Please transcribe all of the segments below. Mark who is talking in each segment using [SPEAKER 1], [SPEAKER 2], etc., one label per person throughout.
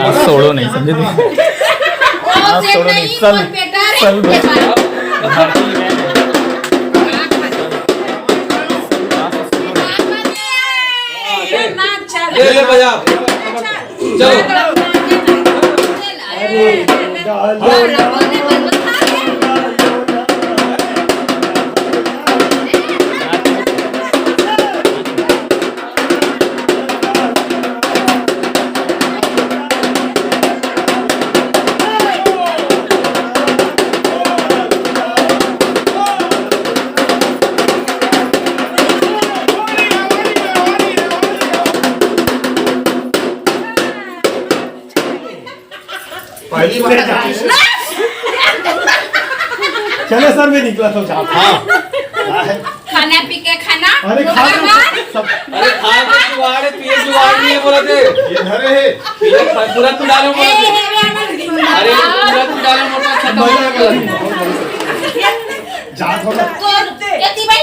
[SPEAKER 1] आज सोडो नहीं समझे तू, आज सोडो नहीं, चल चल
[SPEAKER 2] ले बजा चलो।
[SPEAKER 3] पहली बार चलो सर मैं निकला था जहाँ। हाँ
[SPEAKER 4] खाना पी के खाना।
[SPEAKER 3] अरे खा सब
[SPEAKER 2] अरे खा के जुगाड़ पिए जुगाड़ नहीं है बोला थे
[SPEAKER 3] ये धरे है
[SPEAKER 2] पिए पूरा तू डालो बोला थे। अरे पूरा तू डालो मोटा खत्म हो गया
[SPEAKER 3] जा थोड़ा
[SPEAKER 4] यति भाई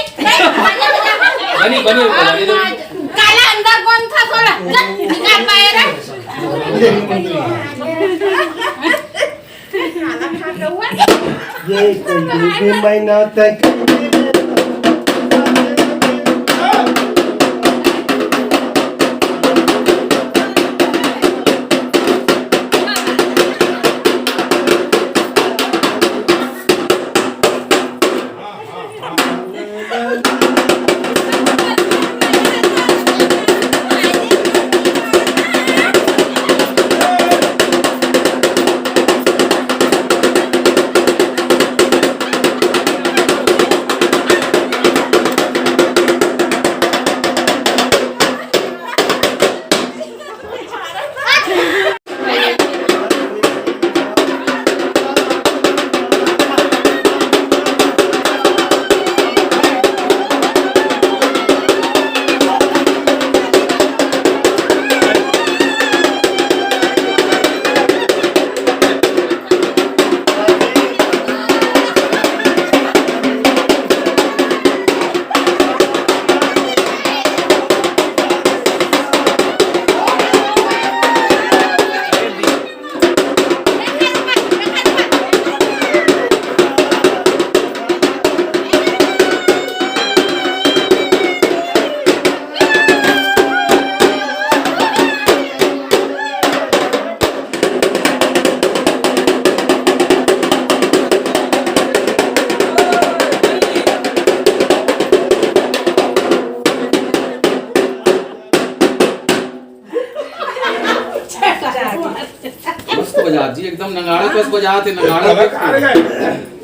[SPEAKER 2] बनी बनी
[SPEAKER 4] काला अंदर कौन था थोड़ा निकाल बाहर
[SPEAKER 3] ये कोई महीना तक
[SPEAKER 2] बजा जी एकदम नगाड़ा पे बजाते नगाड़ा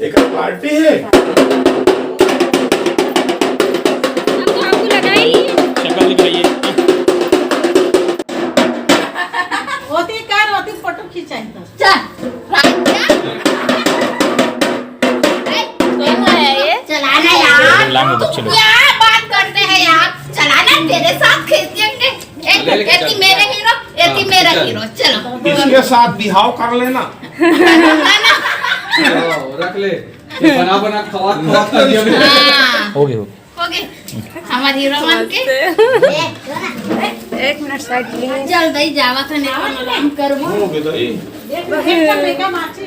[SPEAKER 3] एक पार्टी है
[SPEAKER 4] आपको लगाई
[SPEAKER 1] शक्ल दिखाइए।
[SPEAKER 5] होती कार होती फोटो खिंचाई तो
[SPEAKER 4] चल चलाना यार
[SPEAKER 1] लांग बच्चे लोग
[SPEAKER 4] क्या बात करते हैं यार चलाना तेरे साथ खींचेंगे एक मेरे हीरो एक मेरा हीरो चलो
[SPEAKER 3] इसके साथ बिहाव कर लेना
[SPEAKER 2] रख ले बना बना खवा खवा कर दिया
[SPEAKER 1] हो गए
[SPEAKER 4] हमारे हीरो मान के
[SPEAKER 5] एक मिनट साइड प्लीज
[SPEAKER 4] जल्दी जावा था नहीं काम करबो
[SPEAKER 3] हो गए तो
[SPEAKER 5] एक मेगा माची